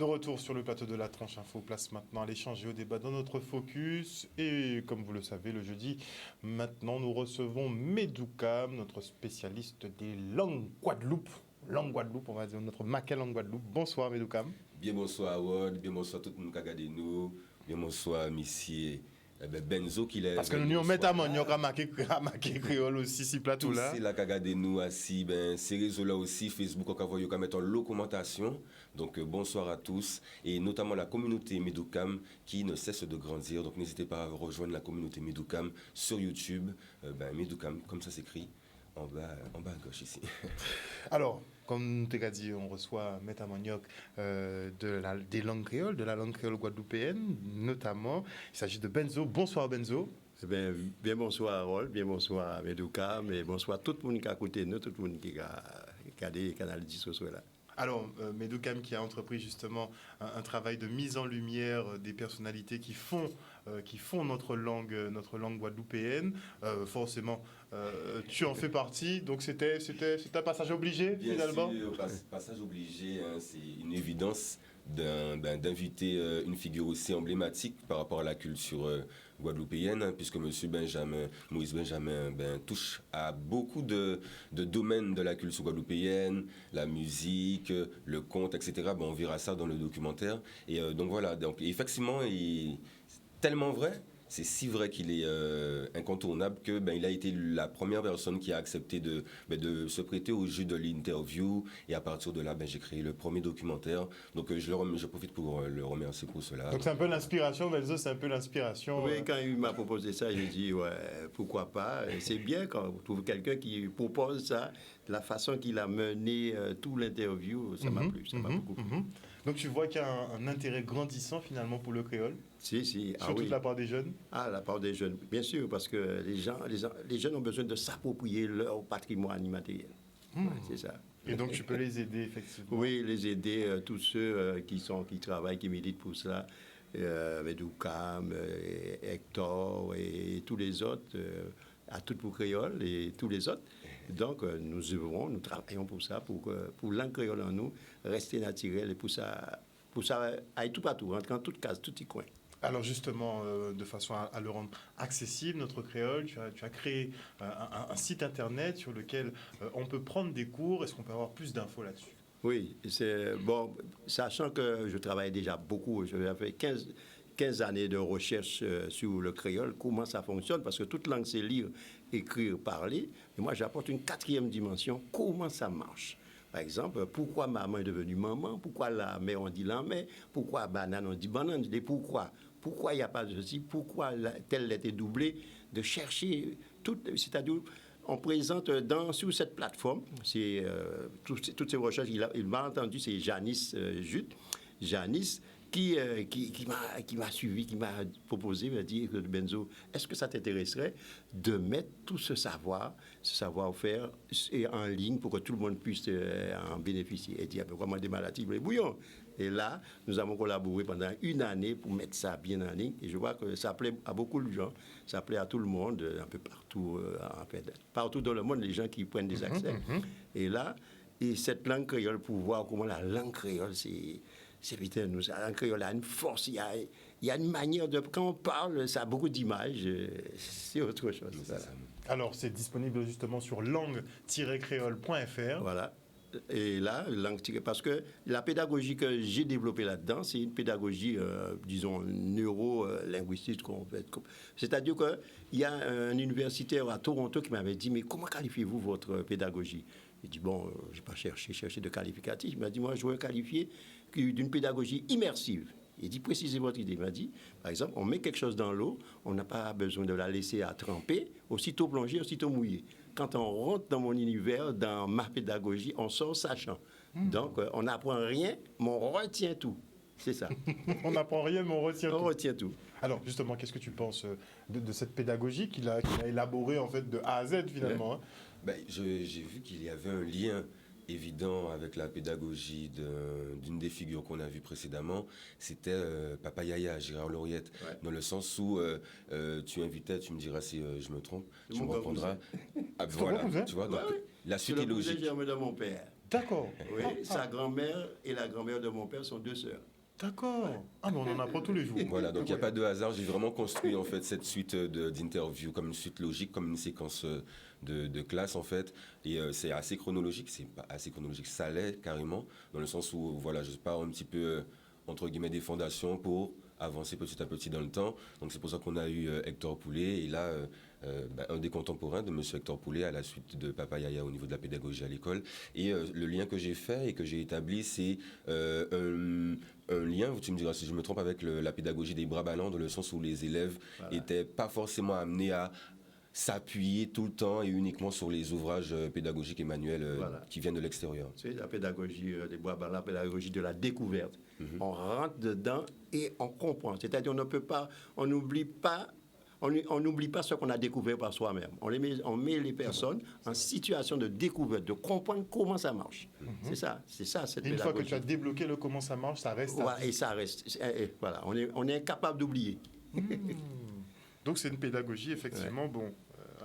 De retour sur le plateau de la tranche info, place maintenant à l'échange et au débat dans notre focus. Et comme vous le savez, le jeudi, maintenant nous recevons Medoukam, notre spécialiste des langues Guadeloupe. Langue Guadeloupe, on va dire notre maquelle langue Guadeloupe. Bonsoir Medoukam. Bien bonsoir Harold, bien bonsoir tout le monde qui a regardé nous, bien bonsoir monsieur Benzo qui est. Parce que nous mettons à Manioc à marquer créole aussi, si plateau là. C'est là qui a regardé nous assis, ces réseaux là aussi, Facebook, on va voir mettre en locomentation. Donc bonsoir à tous et notamment la communauté Medoukam qui ne cesse de grandir. Donc n'hésitez pas à rejoindre la communauté Medoukam sur YouTube, Medoukam, comme ça s'écrit. En bas à gauche ici. Alors, comme tu as dit, on reçoit Maître Manioc des langues créoles, de la langue créole guadeloupéenne, notamment. Il s'agit de Benzo. Bonsoir Benzo. Bien bonsoir Harold, bien bonsoir à Medoukam, et bonsoir tout le monde qui a écouté nous, tout le monde qui a regardé le canal 10 ce soir là. Alors, Medoukam qui a entrepris justement un travail de mise en lumière des personnalités qui font notre langue guadeloupéenne. Forcément, tu en fais partie. Donc, c'était un passage obligé, bien finalement. Sûr, passage obligé, hein, c'est une évidence d'inviter une figure aussi emblématique par rapport à la culture guadeloupéenne, hein, puisque Moïse Benjamin touche à beaucoup de domaines de la culture guadeloupéenne, la musique, le conte, etc. On verra ça dans le documentaire. Et donc voilà, donc, effectivement, c'est tellement vrai. C'est si vrai qu'il est incontournable que il a été la première personne qui a accepté de se prêter au jeu de l'interview. Et à partir de là, j'ai créé le premier documentaire. Donc je profite pour le remercier pour cela. Donc c'est un peu l'inspiration, Benzo, c'est un peu l'inspiration. Oui, quand il m'a proposé ça, j'ai dit, ouais, pourquoi pas. Et c'est bien quand vous trouvez quelqu'un qui propose ça, de la façon qu'il a mené tout l'interview, ça m'a plu, ça m'a beaucoup plu. Donc tu vois qu'il y a un intérêt grandissant finalement pour le créole. Si. Surtout de la part des jeunes. La part des jeunes, bien sûr, parce que les jeunes ont besoin de s'approprier leur patrimoine immatériel. Ouais, c'est ça. Et donc tu peux les aider effectivement. Oui, les aider, tous ceux qui travaillent, qui militent pour cela. Medoukam, Hector et tous les autres, à tout pour créole et tous les autres. Donc nous œuvrons, nous travaillons pour ça, pour langue créole en nous, rester naturel et pour ça aille tout partout, rentrer en toute case, tout y coin. Alors justement, de façon à le rendre accessible, notre créole, tu as créé un site internet sur lequel on peut prendre des cours. Est-ce qu'on peut avoir plus d'infos là-dessus? Oui, c'est bon, sachant que je travaille déjà beaucoup, j'ai fait 15 années de recherche sur le créole, comment ça fonctionne, parce que toute langue c'est lire, écrire, parler. Et moi j'apporte une quatrième dimension, comment ça marche. Par exemple, pourquoi maman est devenue maman, pourquoi la mère on dit la mère, pourquoi banane on dit banane, pourquoi il n'y a pas de ceci, pourquoi telle lettre est doublée, de chercher tout, c'est-à-dire on présente sur cette plateforme, c'est toutes ces recherches, il m'a entendu, c'est Janice Janice qui m'a suivi, qui m'a proposé, m'a dit, Benzo, est-ce que ça t'intéresserait de mettre tout ce savoir-faire en ligne pour que tout le monde puisse en bénéficier? Et dit, moi, des maladies, les bouillons. Et là, nous avons collaboré pendant une année pour mettre ça bien en ligne. Et je vois que ça plaît à beaucoup de gens, ça plaît à tout le monde, un peu partout, partout dans le monde, les gens qui prennent des accès. Et là, cette langue créole, pour voir comment la langue créole, c'est putain, la langue créole a une force, il y a une manière de... Quand on parle, ça a beaucoup d'images, c'est autre chose. Voilà. Alors, c'est disponible justement sur langue-créole.fr. Voilà. Et là, parce que la pédagogie que j'ai développée là-dedans, c'est une pédagogie, disons, neuro-linguistique. C'est-à-dire qu'il y a un universitaire à Toronto qui m'avait dit, mais comment qualifiez-vous votre pédagogie? Il dit, bon, je n'ai pas cherché de qualificatif. Il m'a dit, moi, je veux qualifier d'une pédagogie immersive. Il dit, précisez votre idée. Il m'a dit, par exemple, on met quelque chose dans l'eau, on n'a pas besoin de la laisser à tremper, aussitôt plongé, aussitôt mouillé. Quand on rentre dans mon univers, dans ma pédagogie, on sort sachant. Donc, on n'apprend rien, mais on retient tout. C'est ça. On n'apprend rien, mais on retient tout. On retient tout. Alors, justement, qu'est-ce que tu penses de cette pédagogie qu'il a élaborée, en fait, de A à Z, finalement? J'ai vu qu'il y avait un lien évident avec la pédagogie d'une des figures qu'on a vues précédemment, c'était Papa Yaya, Gérard Lauriette, dans le sens où tu invitais, tu me diras si je me trompe, tu me reprendras. Voilà, tu vois, donc la suite est logique. C'est le cousin germain de mon père. D'accord. Oui, sa grand-mère et la grand-mère de mon père sont deux sœurs. D'accord. Ah, mais on en apprend tous les jours. Voilà, donc il n'y a pas de hasard. J'ai vraiment construit en fait cette suite d'interviews comme une suite logique, comme une séquence de classe en fait. Et c'est assez chronologique, c'est pas assez chronologique, ça l'est carrément, dans le sens où voilà, je pars un petit peu entre guillemets des fondations pour avancer petit à petit dans le temps. Donc c'est pour ça qu'on a eu Hector Poulet et là un des contemporains de Monsieur Hector Poulet à la suite de Papa Yaya au niveau de la pédagogie à l'école. Et le lien que j'ai fait et que j'ai établi, c'est un lien, tu me diras si je me trompe, avec la pédagogie des bras ballants, dans le sens où les élèves n'étaient pas forcément amenés à s'appuyer tout le temps et uniquement sur les ouvrages pédagogiques et manuels qui viennent de l'extérieur. C'est la pédagogie des bois ballants, la pédagogie de la découverte. On rentre dedans et on comprend. C'est-à-dire on ne peut pas, on n'oublie pas. On n'oublie pas ce qu'on a découvert par soi-même. On met les personnes en situation de découverte, de comprendre comment ça marche. C'est ça cette pédagogie. Une fois que tu as débloqué le comment ça marche, ça reste. Voilà, et ça reste. Voilà, on est incapable d'oublier. Donc c'est une pédagogie, effectivement, bon,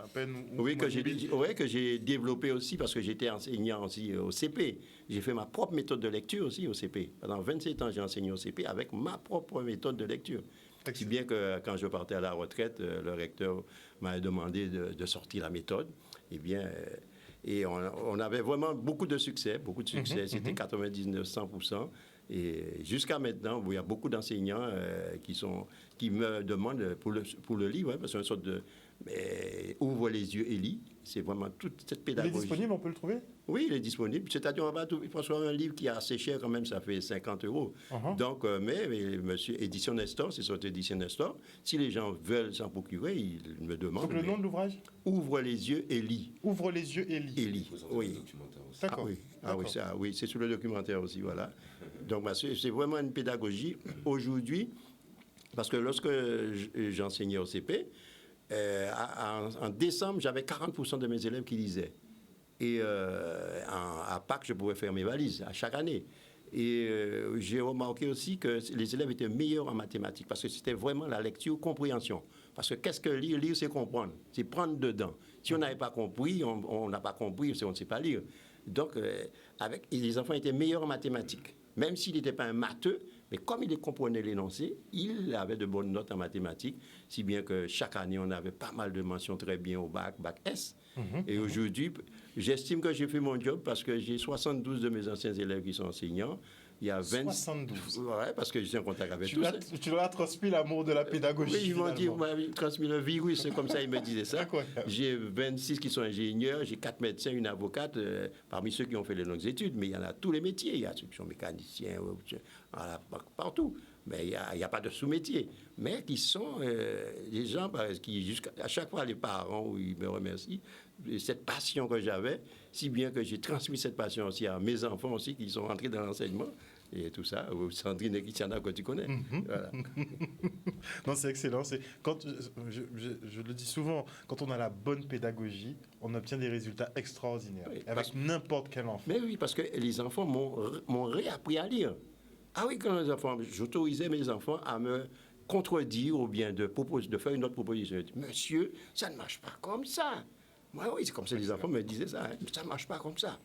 à peine... Oui, que j'ai développé aussi parce que j'étais enseignant aussi au CP. J'ai fait ma propre méthode de lecture aussi au CP. Pendant 27 ans, j'ai enseigné au CP avec ma propre méthode de lecture. Si bien que quand je partais à la retraite, le recteur m'a demandé de sortir la méthode. Eh bien, et on avait vraiment beaucoup de succès. C'était 99-100%. Et jusqu'à maintenant, il y a beaucoup d'enseignants qui me demandent pour le livre, parce que c'est une sorte de ouvre les yeux et lis. C'est vraiment toute cette pédagogie. Il est disponible, on peut le trouver? Oui, il est disponible. C'est-à-dire, on va trouver un livre qui est assez cher quand même, ça fait 50 €. Donc, mais monsieur Édition Nestor, c'est sur Édition Nestor. Si les gens veulent s'en procurer, ils me demandent. Donc, le nom de l'ouvrage? Ouvre les yeux et lis. Ouvre les yeux et lis. Et lis, oui. D'accord. Oui, c'est sur le documentaire aussi, voilà. Donc, c'est vraiment une pédagogie. Aujourd'hui, parce que lorsque j'enseignais au CP, en décembre, j'avais 40% de mes élèves qui lisaient. Et à Pâques, je pouvais faire mes valises, à chaque année. Et j'ai remarqué aussi que les élèves étaient meilleurs en mathématiques, parce que c'était vraiment la lecture-compréhension. Parce que qu'est-ce que lire? Lire, c'est comprendre, c'est prendre dedans. Si on n'avait pas compris, on n'a pas compris, on ne sait pas lire. Donc, les enfants étaient meilleurs en mathématiques. Même s'il n'était pas un matheux, mais comme il comprenait l'énoncé, il avait de bonnes notes en mathématiques, si bien que chaque année, on avait pas mal de mentions très bien au bac S. Et aujourd'hui, j'estime que j'ai fait mon job parce que j'ai 72 de mes anciens élèves qui sont enseignants. Il y a 72. Oui, parce que je suis en contact avec tous. Tu leur as transmis l'amour de la pédagogie. Oui, ils m'ont dit, vous m'avez transmis le virus, c'est comme ça, ils me disaient ça. J'ai 26 qui sont ingénieurs, j'ai 4 médecins, une avocate, parmi ceux qui ont fait les longues études, mais il y en a tous les métiers. Il y a ceux qui sont mécaniciens, partout. Mais il n'y a pas de sous-métier. Mais qui sont des gens qui, à chaque fois, les parents, ils me remercient, cette passion que j'avais, si bien que j'ai transmis cette passion aussi à mes enfants aussi, qui sont entrés dans l'enseignement. Et tout ça, Sandrine et Christiana, que tu connais. Voilà. Non, c'est excellent. Je le dis souvent, quand on a la bonne pédagogie, on obtient des résultats extraordinaires, avec n'importe quel enfant. Mais oui, parce que les enfants m'ont réappris à lire. Ah oui, quand les enfants, j'autorisais mes enfants à me contredire ou bien de faire une autre proposition. Je dis, monsieur, ça ne marche pas comme ça. Moi, oui, c'est comme ça, les enfants me disaient ça. Hein, ça ne marche pas comme ça.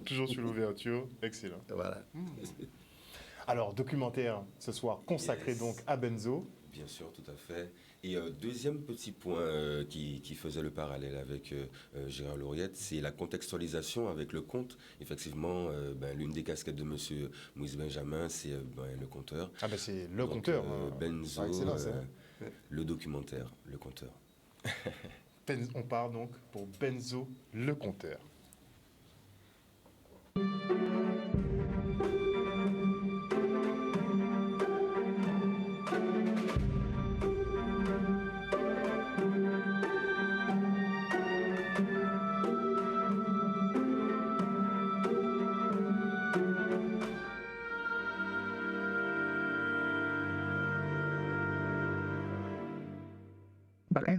Toujours sur l'ouverture, excellent. Voilà. Alors, documentaire ce soir consacré donc à Benzo. Bien sûr, tout à fait. Et deuxième petit point qui faisait le parallèle avec Gérard Lauriette, c'est la contextualisation avec le conte. Effectivement, l'une des casquettes de monsieur Moïse Benjamin, c'est le conteur. Ah ben c'est le conteur. Benzo, le documentaire, le conteur. On part donc pour Benzo, le conteur.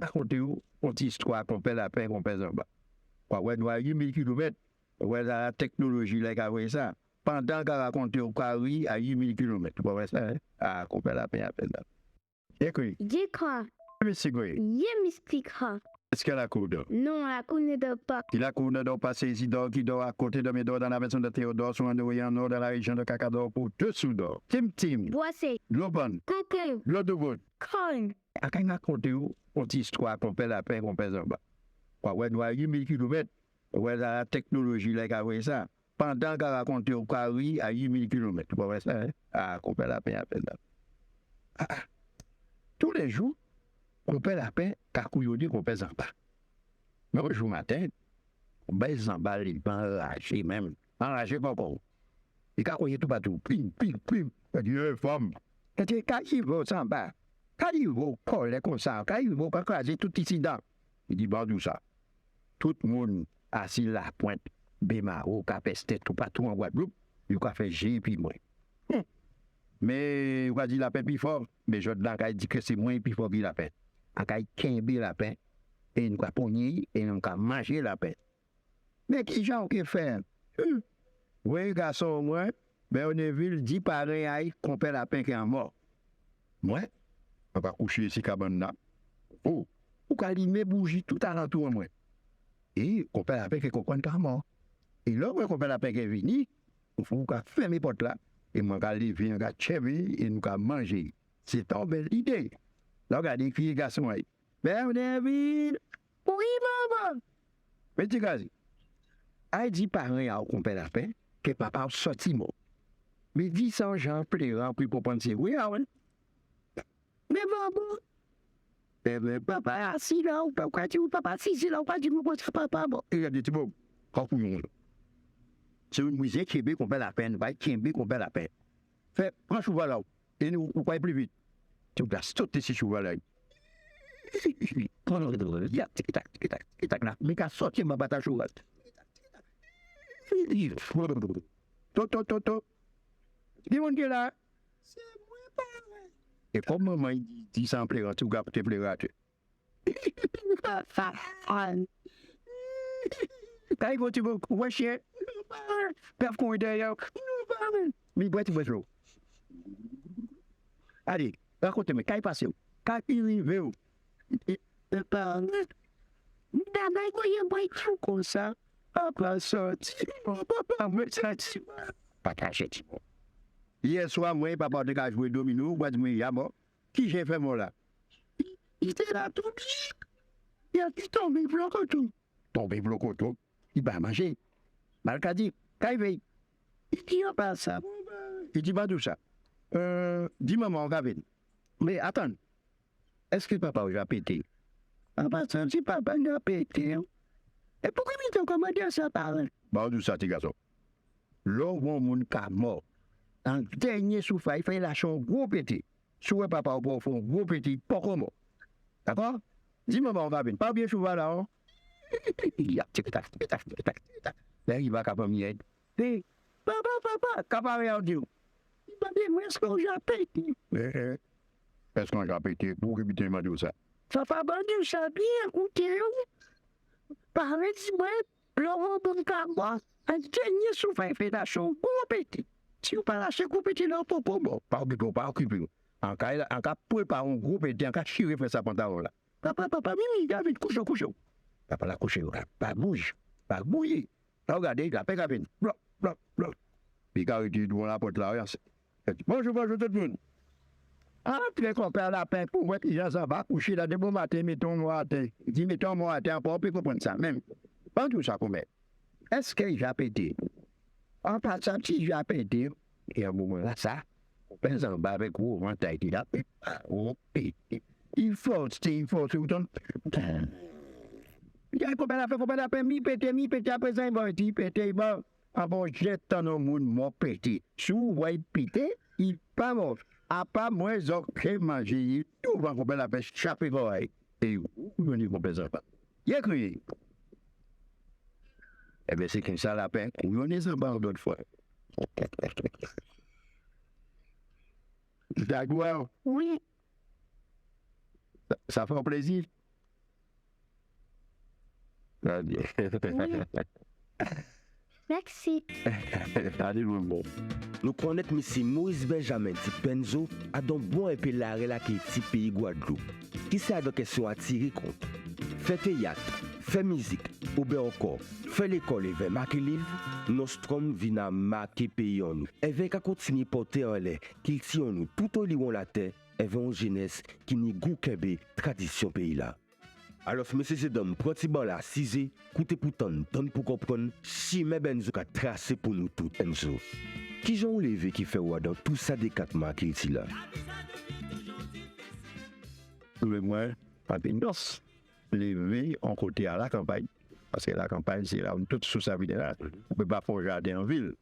Raconter une histoire qu'on fait la paix, qu'on fait en bas. Ouais, nous avons 8000 km. Ouais, la technologie, là, qui ça. Pendant qu'on raconte au Paris à 8000 km. Tu vois ça, hein? Ah, qu'on fait la paix à peine là. Et quoi? Dis quoi? Monsieur Goy. Ye mystique. Est-ce que la cour dort? Non, la cour ne dort pas. Et la cour ne dort pas, c'est Isidore qui dort à côté de Médor dans la maison de Théodore, sur un oreiller en nord de la région de Cacador pour dessous d'or. Tim Tim, Boissé, Lobon, coco, Lodovod. corn. À quand raconter une petite histoire qu'on perd la paix, qu'on perd en bas. Ouais, nous avons 8000 km. Ouais, la technologie, là, qui a fait ça. Pendant qu'on raconte au Paris à 8000 km. Tu vois ça, hein? Ah, qu'on perd la paix à peine là. Tous les jours, on perd la paix, car qu'on dit qu'on perd en bas. Mais au jour matin, on baisse en bas, les gens enragés même. Enragés pas pour. Et quand on y est tout partout, pim, pim, pim. On dit, femme. Quand il va en bas, quand il va coller comme ça, quand il va pas craser tout ici dedans, il dit, bon, tout ça. Tout le monde assis la pointe, Bémaro, Capestet, tout partout en Guadeloupe, il a fait G puis moi. Mais, on va dire la paix plus fort, mais je dit que c'est moins plus fort que la paix. On va quimber la paix, et nous avons pogné, et nous avons mangé la paix. Mais qui j'en qui fait? Oui, garçon, moi, ben on est vu, dit pareil, qu'on perd la paix qui est mort. Moi, on va coucher ici, cabane là. Oh, ou allumer bougie tout alentour, moi. Et qu'on perd la paix qui est qu'on mort. Et là, qu'on perd la paix qui est venu, il faut qu'on ferme les portes là, et moi, on va lever, on va chever, et nous allons manger. C'est une belle idée. Là, regardez, qui est garçon, ben on est vu, oui, maman. Petit gars, a dit pareil qu'on perd la paix, que papa a sorti mot. Mais dit ça, Jean, pleurant, puis pour penser, oui, ah ouais. Mais maman, ben, papa, assis là, ou pas, tu papa, assis là, ou pas, tu me poses papa, bon. Et il a dit, tu vois, quand on c'est une musique qui est qu'on perd la peine, va qui est qu'on perd la peine. Fait, prends cheval là, et nous, on va plus vite. Tu vas sauter ces cheval là. Mais qu'à sortir ma bataille cheval. Toto. Dis-moi qui est là. C'est moi, papa. Et comme maman dit ça en pleurant, tu vas te pleurer. Quand il va, tu vas, ouais, chien. Père, qu'on est derrière. Mais bois, tu vas jouer. Allez, raconte-moi, quand il passe, quand il arrive, papa, comme ça, papa sorti, papa me sorti. Pas caché, tu vois. Hier soir, moi, papa a joué domino, moi, je me dis, qui j'ai fait moi là? Il était là tout petit. Il a tombé blocoto. Tombé blocoto. Il va manger. Malka dit, quand il veille, il dit, pas ça. Il dit, pas tout ça. Dis maman, Gavin. Mais attends, est-ce que papa a pété? Papa, si papa a pété. Et pourquoi il t'a commandé ça par là? Bah, tout ça, tes garçons. Là où mon cas mort, en dernier souffle, il fait lâcher un gros pété. Souhait papa au profond, un gros pété, pas comme moi. D'accord? Dis maman, Gavin, pas bien cheval là, hein? Il y a tic-tac. Là, il va capable m'y aider. Hé, papa, capable à dire. Il m'a dit, mais est-ce qu'on a pété? Est-ce qu'on a pété? Pour éviter m'a dit ça. Papa m'a dit ça bien, écoutez. Parlez-moi, Laurent Boncarbois, un dernier souffle fait la chose, gros pété. Si vous parlez de gros pété, là, pas bon. Pas occupé. En cas, préparer un gros pété, en cas, chier faire ça pantalon là. Papa, oui, David, couche. Papa l'a couché, pas bouge, pas bouiller. Regardez, la paix cabine. Bloc. Puis quand il dit devant la porte là, bonjour tout le monde. Après qu'on perd la paix pour voir que les gens s'en vont coucher là, de bon matin, mettons-moi à terre. Il dit, mettons-moi à terre, pour comprendre ça même. Pas tout ça, comment? Est-ce que j'ai pété? En passant, si j'ai pété, et à un moment là, ça, on pense en bas avec vous, on t'a été là, on pété. Il faut, c'est autant. Il y a combien de mi pété, après ça, il va dire pété, bon, avant, jette dans monde, mon pété. Si vous voyez pété, il pas mort. À part moi, j'ai mangé, tout va combien de pêche, chaper l'oreille. Et vous venez combien de pas. Il a crié. Eh bien, c'est comme ça la peine. Vous venez ça par d'autres fois. D'accord? Oui. Ça fait un plaisir. Merci. Allez, bon. Nous connaissons M. Moïse Benjamin Tipenzo à don bon épée l'arrêt là qui est pays Guadeloupe. Qui c'est à donc question à tirer compte. Fait théâtre, fait musique, ou bien encore, fait l'école et veut marquer livre, Nostrum vient à marquer pays en nous. Et veut qu'à continuer porter en l'air, qu'il tire en nous tout au lion la terre, et veut en jeunesse qui n'y goût tradition pays là. Alors, monsieur Zedom, proti ban la 6 coûte pour tonne pour comprendre, si mes benzo a tracé pour nous tout, Enzo. Qui j'en levé qui fait ou dans tout ça des 4 mois qui est là? Le moins, pas de noces. Levé en côté à la campagne. Parce que la campagne, c'est là où toute sous sa vie là. On ne peut pas faire un jardin en ville.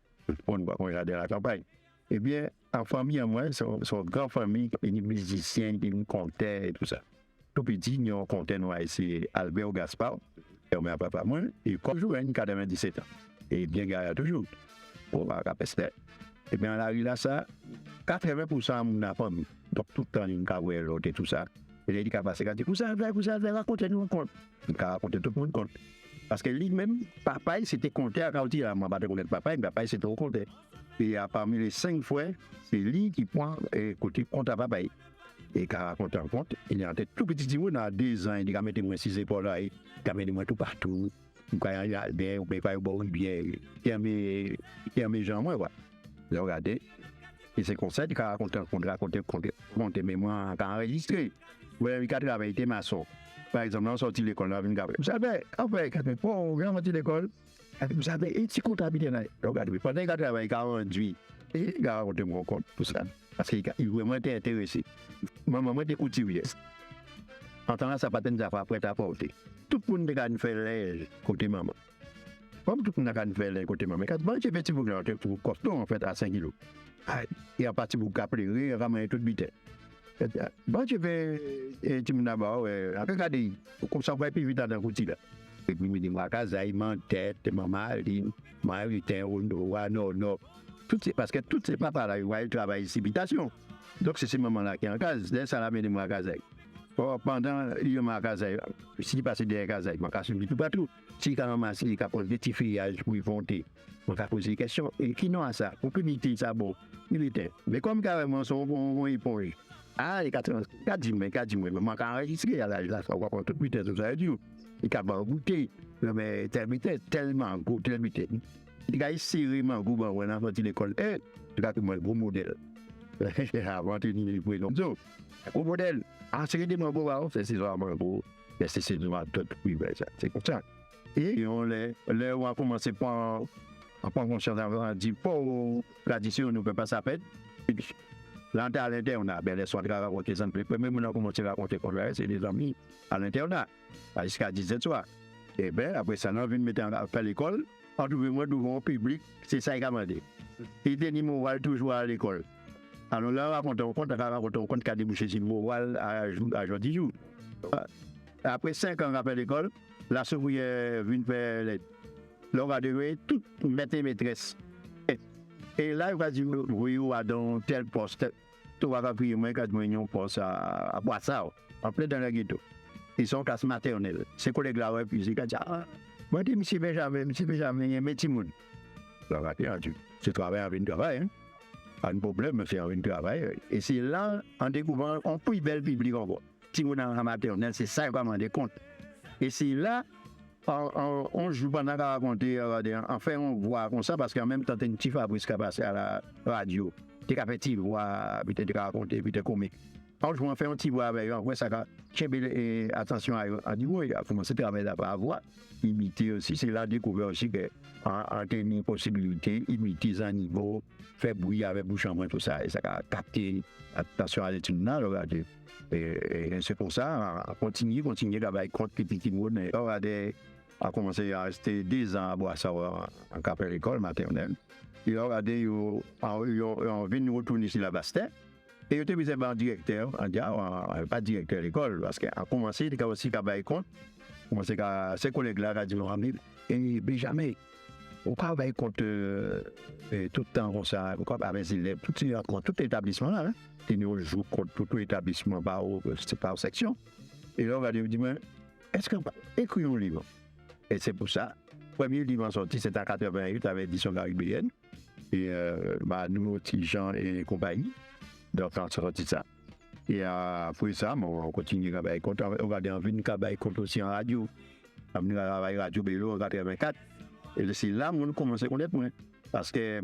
On ne peut pas faire un jardin à la campagne. Eh bien, en famille, moi, son grande famille, une musicienne, qui nous comptait et tout ça. Tout petit, nous comptait, nous, c'est Albert Gaspard, et on m'a papa moi, et comme toujours, il a 97 ans. Et bien gagné toujours. On va rappeler. Et bien, on arrive là, ça, 80% de la famille. Donc, tout le temps, il a l'autre et tout ça. Et il a dit qu'il a passé, il a dit, vous savez, racontez-nous un conte. Il a raconté tout le monde compte. Parce que lui-même, papa, il s'était compté à quand il a pas connaître papa, papa, il s'était compté. Et parmi les 5 fois, c'est lui qui prend et côté compte à papa. Et quand on raconte un compte, il est en tête tout petit, il a 2 ans, il a mis moi 6 épaules là, il a mis moi tout partout. Il a bien, il a bien, il a mes gens, moi, quoi. J'ai regardé, et c'est comme ça, il a raconté un compte, mais moi, il a enregistré. Il a travaillé, il était maçon. Par exemple, on a sorti l'école, on a vu une vous savez, après, quand on a sorti l'école, vous savez, et si comptabilité là, regardez, pendant qu'il a travaillé 48, et il a raconté mon compte pour ça. Parce qu'il vraiment été intéressé. Maman était couturier. En temps là, ça n'a pas été prêt à porter. Tout le monde a fait l'air côté maman. Comme tout le monde a fait l'air côté maman. Quand j'ai fait pour costaud en fait à 5 kilos. Il a parti pour capler, il a ramené toute vitesse. Bon, j'ai fait tu me d'abord, regardez, comme ça, on va plus vite dans le coutil là. Et puis, il me dit, moi, il m'a tête, maman, il était non. Parce que tout ces papas là, ils travaillent ici, habitation. Donc, c'est ces moments-là qui sont en case. Dès ça, là, il m'a casé. Pendant, il m'a casé. S'il passe derrière casé, il m'a cassé tout partout. S'il a ramassé, il a posé des petits feuillages pour y monter. On a posé des questions. Et qui n'a ça? Pour puniter ça, bon, il était. Mais comme carrément, son éponge. Ah, il a dit, mais il m'a enregistré à l'âge là, ça va tout de suite, tout ça, il a goûté. Mais tellement gros, il a essayé de goûter, on a fait l'école. Et il a un gros modèle. Avant de venir pour nous. Gros modèle. Ah, c'est des beaux, c'est vraiment beau. C'est comme ça. Et on a commencé par en prendre conscience d'avoir dit, pour tradition, on ne peut pas s'appeler. Là, à l'interne, les soins de raconter ça. Même on a commencé à raconter comme ça, c'est des amis à l'internat, jusqu'à 17 soirs. Et bien, après ça, on a vu mettre à l'école. En tout cas, moi, devant le public, c'est ça qu'il a demandé. Il était moral toujours à l'école. Alors là, on raconte qu'il a débouché sur moral à jour 10 jours. Après 5 ans après l'école, la souveraine vient faire l'aide. Là, on va devoir tout mettre maîtresse. Et là, il va dire, oui, ou dans tel poste, tu vas payer moins 4 millions pour poste à Boissard, en plein dans le ghetto. Ils sont classe maternelle. Ces collègues-là, ouais, puis ils disent, moi, je dis, monsieur Benjamin, il y a un petit monde. Alors, tu travailles avec un travail, hein. Pas de problème, c'est un travail. Et c'est là, en découvrant, on peut y belle public encore. Si vous êtes en maternelle, c'est ça qu'on rend compte. Et c'est là, on joue pendant qu'on raconter, enfin, on voit comme ça, parce qu'en même temps, il y a une petite Fabrice qui a passé à la radio. Tu as fait une voix, puis tu as raconté, puis tu as comique. On joue enfin un petit voix avec eux, ça a attention à dire, il a commencé à travailler à la voix, imiter aussi. C'est là découvert aussi qu'en une possibilité, imiter un niveau, faire bruit avec bouche en main, tout ça, et ça a capté l'attention à l'étude là, regardez. Et c'est pour ça, on continue à travailler contre les petits mots. On a commencé à rester 2 ans à Boissard en capelle l'école maternelle. Et on a venu nous retourner sur la Bastère. Et on était mis en directeur, pas directeur de l'école, parce qu'on a commencé à aussi travailler contre. Ces collègues-là ont dit, et Benjamin, on travaille contre tout le temps comme ça, avec les élèves, tout établissement là. Et nous jouons contre tout établissement par section. Et là, on va dire, est-ce qu'on va écrire un livre? Et c'est pour ça, Premier livre sorti, c'était en 88 avec l'édition caribéenne. Et nous, Jean et compagnie. Donc, on sorti ça. Et après ça, on continue à travailler contre. On a envie de travailler contre aussi en radio. On a travaillé Radio Bélo en 84. Et c'est là qu'on a commencé à connaître moins. Parce que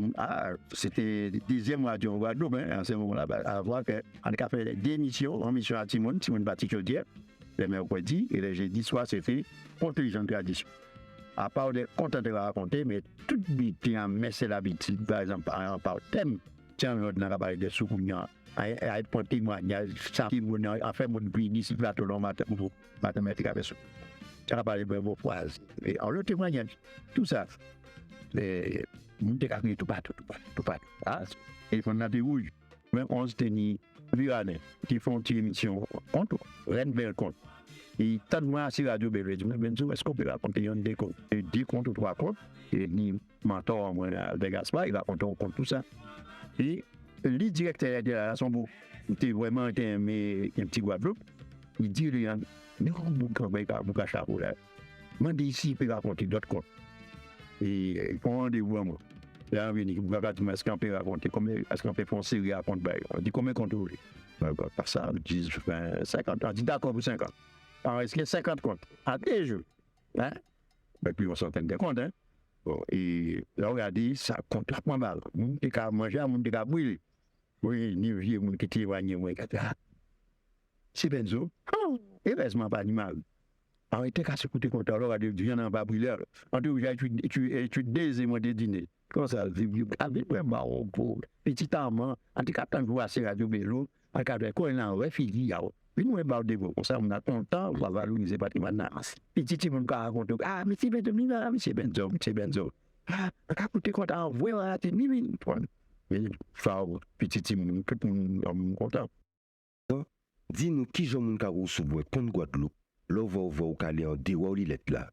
c'était la deuxième radio en Guadeloupe, à ce moment-là, à voir qu'on a fait des émissions, en mission à Timon Bati Chaudière, les mercredis, et les jeudis soirs, c'était Intelligente Tradition. À part des contes à raconter, mais tout le mais c'est l'habitude, par exemple, par thème, tiens, on a parlé de souvenirs, à être témoignage, ça qui a fait mon vie ici, plateau mathématiques avec ça. Tu as parlé de vos phrases, et en le témoignage, tout ça. Les gens qui tout partout. Et on a des rouges, même 11 tenus, Vianney, qui font une émission contre, Rennes vers contre. Et tant de moi, si Radio Bélo, je me dis, est-ce qu'on peut raconter un des comptes? 10 comptes ou 3 comptes, et ni mentor, moi, de Gaspard, il raconte un compte, tout ça. Et le directeur de la Sombo, il était vraiment un petit Guadeloupe, il dit, mais comment vous cachez ça? Je dis ici, il peut raconter d'autres comptes. Et ils font rendez-vous à moi. Là, on vient dire, est-ce qu'on peut raconter, est-ce qu'on peut faire une série à raconter? On dit combien comptes vous voulez? Par ça, on dit 50. On dit d'accord pour 50. Alors, est-ce qu'il y a 50 comptes? À des jeux. Hein? Puis on s'entend des comptes. Hein? Bon, et là, regardez, ça compte là pas mal. On peut manger, on peut brûler. Oui, ni vieux, on peut témoigner, c'est benzo. Et laisse-moi pas animal. On était qu'à se coûter compte, alors, il y en a pas brûlé. En tout cas, tu désires de dîner. Comme ça, avec vraiment, petit amant, en tout cas, tant que vous assez Radio Bélo, en cas de quoi, il y a un refugé. Puis nous, on de vous. Comme ça, on a ton temps, on va valoriser le patrimoine. Petit petit monde qui raconte, mais c'est benzo. On a coûté compte, on voit la télé, mais petit monde, tout le monde content. Dis-nous qui j'en moun ka ou sous compte Guadeloupe, l'on va au caler en déwa ou l'île là.